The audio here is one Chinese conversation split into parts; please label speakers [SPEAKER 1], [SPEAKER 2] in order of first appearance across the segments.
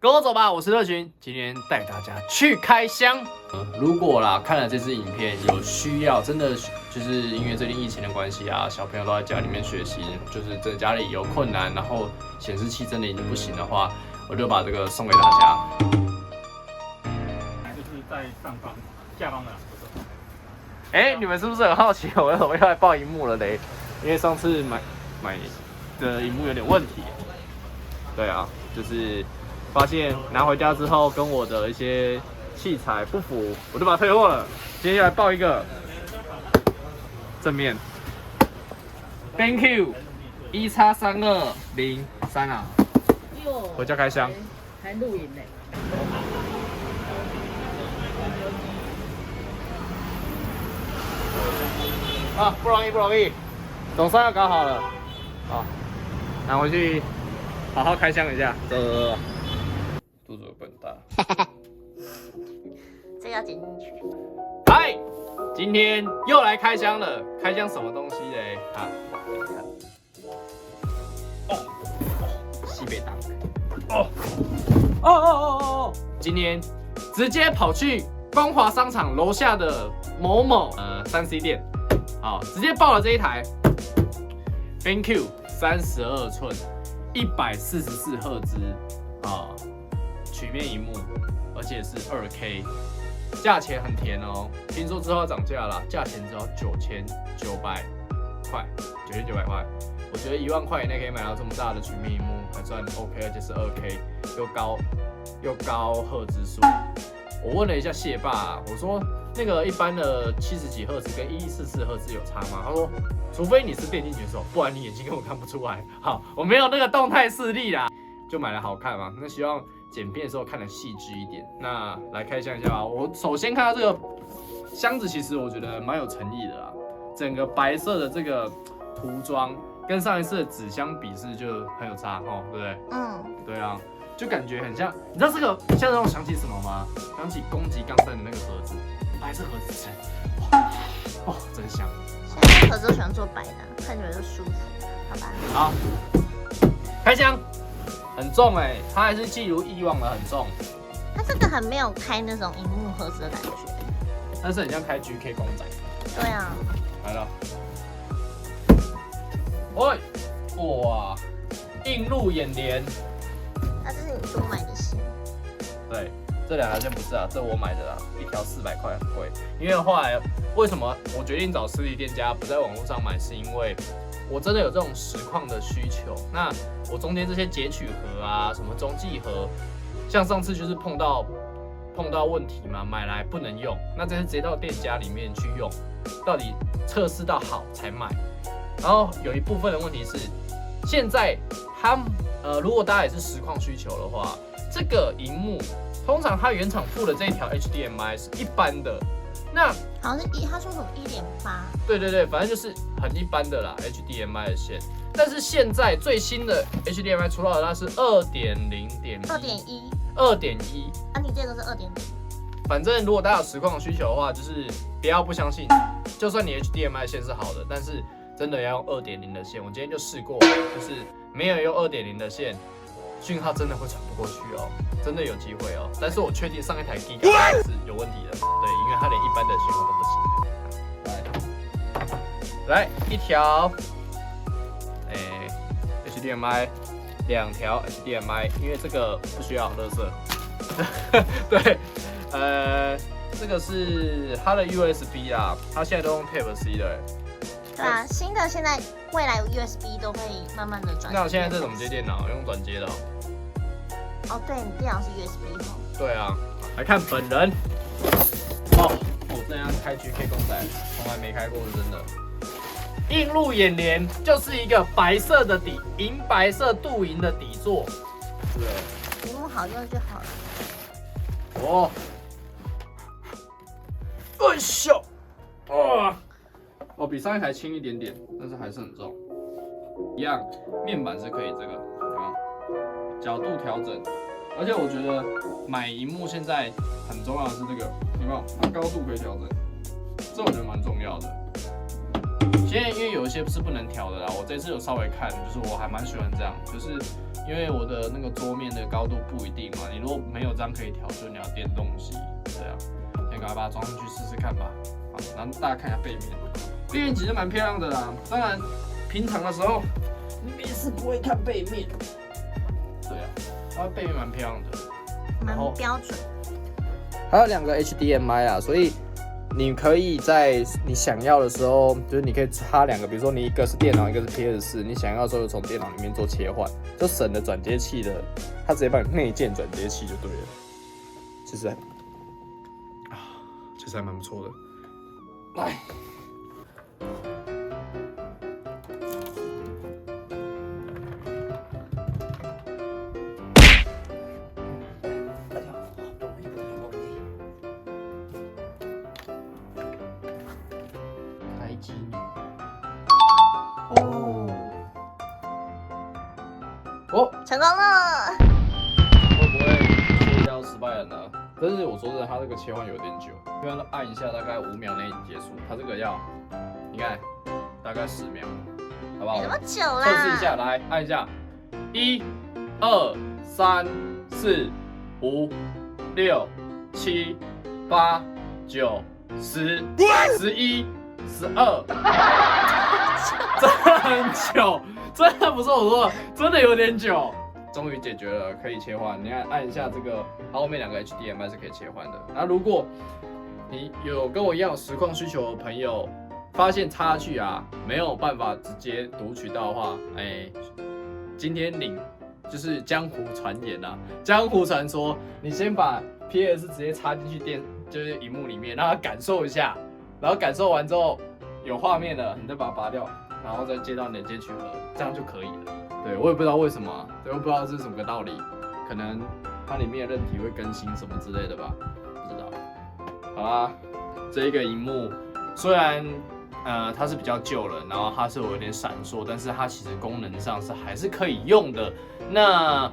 [SPEAKER 1] 跟我走吧，我是乐群，今天带大家去开箱。如果啦看了这支影片有需要，真的就是因为最近疫情的关系啊，小朋友都在家里面学习，就是在家里有困难，然后显示器真的已经不行的话，我就把这个送给大家。
[SPEAKER 2] 就是在上方、下方的。
[SPEAKER 1] 你们是不是很好奇我为什么要来报萤幕了嘞？因为上次买的萤幕有点问题。对啊，就是发现拿回家之后跟我的一些器材不符，我就把它退货了。今天就来报一个正面 ，BenQ 1X3203啊，回家开箱，
[SPEAKER 3] 还录影呢。
[SPEAKER 1] 啊，不容易不容易，总算要搞好了，好，拿回去好好开箱一下。肚子有笨大。
[SPEAKER 3] 这个要剪进去。
[SPEAKER 1] 嗨，今天又来开箱了，开箱什么东西嘞？啊，西北档。今天直接跑去光华商场楼下的某某3C 店，好，直接报了这一台 BenQ 32寸144赫兹啊曲面萤幕，而且是2K， 价钱很甜哦。听说之后要涨价啦，价钱只要9900块，9900块。我觉得1万块以内可以买到这么大的曲面萤幕，还算 OK， 而且是2K， 又高赫兹数。我问了一下谢爸，我说那个一般的70几赫兹跟144赫兹有差吗？他说，除非你是电竞选手，不然你眼睛根本看不出来。好，我没有那个动态视力啦，就买了好看嘛。那希望剪片的时候看得细致一点。那来开箱一下吧。我首先看到这个箱子，其实我觉得蛮有诚意的啦。整个白色的这个涂装跟上一次的纸箱比是就很有差哦，对不对？对啊。就感觉很像，你知道这个像让我想起什么吗？想起攻击钢弹的那个盒子，白色盒子，哇，真香。
[SPEAKER 3] 现在盒子都喜欢做白的，看起来就舒服，好吧？
[SPEAKER 1] 好，开箱，很重它还是既如以往的很重。
[SPEAKER 3] 它这个很没有开那种萤幕盒子的感觉，
[SPEAKER 1] 但是很像开 GK 公仔。
[SPEAKER 3] 对啊。
[SPEAKER 1] 来了，喂，哇，映入眼帘。
[SPEAKER 3] 那这是你多买的线？
[SPEAKER 1] 对，这两条线不是啊，这我买的啦，一条400块，很贵。因为后来为什么我决定找实体店家，不在网络上买，是因为我真的有这种实况的需求。那我中间这些截取盒啊，什么中继盒，像上次就是碰到问题嘛，买来不能用，那这次直接到店家里面去用，到底测试到好才买。然后有一部分的问题是，现在如果大家也是实况需求的话，这个萤幕通常它原厂附的这一条 HDMI 是一般的，那
[SPEAKER 3] 好像是他说什么1.8，
[SPEAKER 1] 对，反正就是很一般的啦 HDMI 的线。但是现在最新的 HDMI 出到的它是2.0.1，
[SPEAKER 3] 啊，你这个是2.0。
[SPEAKER 1] 反正如果大家有实况需求的话，就是不要不相信，就算你 HDMI 线是好的，但是真的要用2.0的线。我今天就试过，就是没有用2.0的线，讯号真的会传不过去哦，真的有机会哦。但是我确定上一台 Giga 是有问题的，对，因为它连一般的讯号都不行。来一条，HDMI， 2条 HDMI， 因为这个不需要垃圾。对，这个是它的 USB 啦，它现在都用 Type C 的。
[SPEAKER 3] 对啊，新的现在未来 USB 都会慢慢的转。
[SPEAKER 1] 那我现在这怎么接电脑？用转接的
[SPEAKER 3] 哦，对，你电脑是 USB 哦。
[SPEAKER 1] 对啊，来看本人。我这样开 GK 公仔，从来没开过，是真的。映入眼帘就是一个白色的底，银白色镀银的底座，对。
[SPEAKER 3] 屏幕好用就好了。
[SPEAKER 1] 哎咻，比上一台轻一点点，但是还是很重。一样，面板是可以这个角度调整，而且我觉得买萤幕现在很重要的是这个，有没有？它高度可以调整，这我觉得蛮重要的。现在因为有一些是不能调的啦，我这次有稍微看，就是我还蛮喜欢这样，就是因为我的那个桌面的高度不一定嘛，你如果没有这样可以调，就你要垫东西，对啊，先赶快把它装上去试试看吧。好，然后大家看一下背面，背面其实蛮漂亮的啦。当然，平常的时候你是不会看背面，对啊，它背面蛮漂亮的，
[SPEAKER 3] 蛮标准。
[SPEAKER 1] 还有2个 HDMI 啊，所以你可以在你想要的时候，就是你可以插2个，比如说你一个是电脑，一个是 PS4，你想要的时候就从电脑里面做切换，就省了转接器的，它直接帮你内建转接器就对了。其实还蛮不错的。来，开机哦，
[SPEAKER 3] 成功了。
[SPEAKER 1] 会不会切掉失败了呢？但是我说真的，它这个切换有点久，因为按一下大概5秒内结束，它这个要你看大概10秒，好不好？
[SPEAKER 3] 没那么久啦。
[SPEAKER 1] 测试一下，来按一下，1、2、3、4、5、6、7、8、9、10、11、12，真的很久，真的不是我说的，真的有点久。终于解决了，可以切换。你看，按一下这个，它后面2个 HDMI 是可以切换的。那如果你有跟我一样有实况需求的朋友，发现插下去啊没有办法直接读取到的话，今天领就是江湖传言啊，江湖传说，你先把 PS 直接插进去就是荧幕里面，让它感受一下，然后感受完之后有画面了，你再把它拔掉，然后再接到你的接取盒，这样就可以了。对，我也不知道为什么、啊，对，我不知道这是什么个道理，可能它里面的韧体会更新什么之类的吧，不知道。好啦，这一个荧幕虽然它是比较旧了，然后它是有点闪烁，但是它其实功能上是还是可以用的。那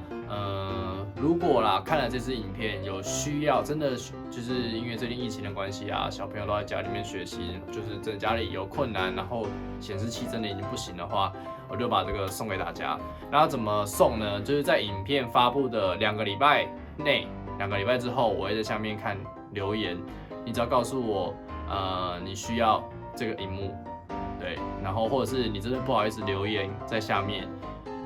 [SPEAKER 1] 如果啦看了这支影片有需要，真的就是因为最近疫情的关系啊，小朋友都在家里面学习，就是真的家里有困难，然后显示器真的已经不行的话，我就把这个送给大家。那怎么送呢？就是在影片发布的2个礼拜内，2个礼拜之后，我会在下面看留言，你只要告诉我，你需要这个荧幕，对，然后或者是你真的不好意思留言在下面，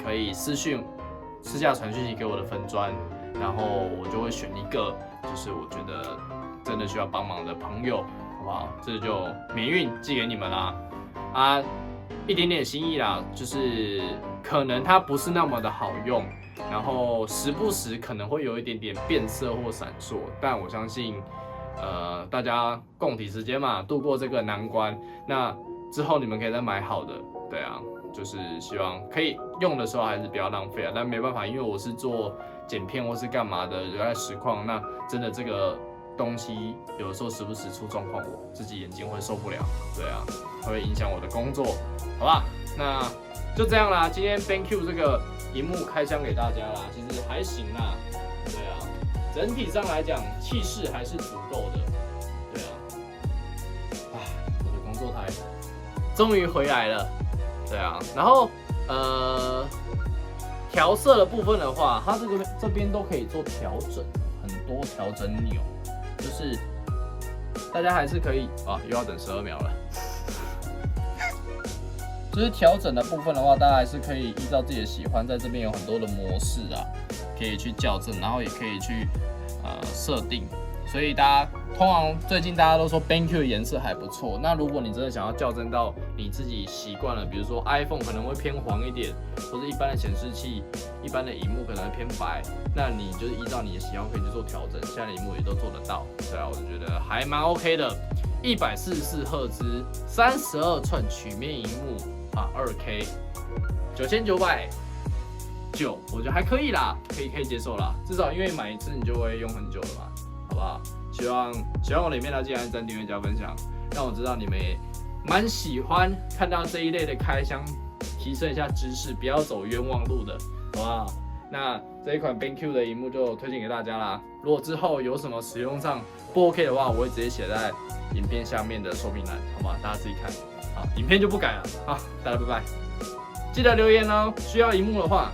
[SPEAKER 1] 可以私下传讯息给我的粉专，然后我就会选一个，就是我觉得真的需要帮忙的朋友，好不好？这就免运寄给你们啦，啊，一点点心意啦，就是可能它不是那么的好用，然后时不时可能会有一点点变色或闪烁，但我相信，大家共体时间嘛，度过这个难关，那之后你们可以再买好的，对啊。就是希望可以用的时候还是不要浪费啊，但没办法，因为我是做剪片或是干嘛的，有在实况，那真的这个东西有的时候时不时出状况，我自己眼睛会受不了，对啊，会影响我的工作，好吧？那就这样啦，今天 BenQ 这个荧幕开箱给大家啦，其实还行啦，对啊，整体上来讲气势还是足够的，对啊，我的工作台终于回来了。对啊，然后调色的部分的话，它这边都可以做调整，很多调整钮，就是大家还是可以啊，又要等12秒了。就是调整的部分的话，大家还是可以依照自己的喜欢，在这边有很多的模式啊，可以去校正，然后也可以去设定。所以通常最近大家都说 BenQ 的颜色还不错。那如果你真的想要校正到你自己习惯了，比如说 iPhone 可能会偏黄一点，或者一般的显示器、一般的荧幕可能会偏白，那你就是依照你的喜好可以去做调整。现在的荧幕也都做得到，对啊，我就觉得还蛮 OK 的。144赫兹，32寸曲面荧幕啊，2K， 9990，我觉得还可以啦，可以接受啦。至少因为买一次你就会用很久了嘛。好不好？希望我的影片大家记得按赞、订阅、加分享，让我知道你们也蛮喜欢看到这一类的开箱，提升一下知识，不要走冤枉路的，好不好？那这一款 BenQ 的荧幕就推荐给大家啦。如果之后有什么使用上不 OK 的话，我会直接写在影片下面的说明栏，好不好？大家自己看。好，影片就不改了。好，大家拜拜。记得留言哦，需要荧幕的话。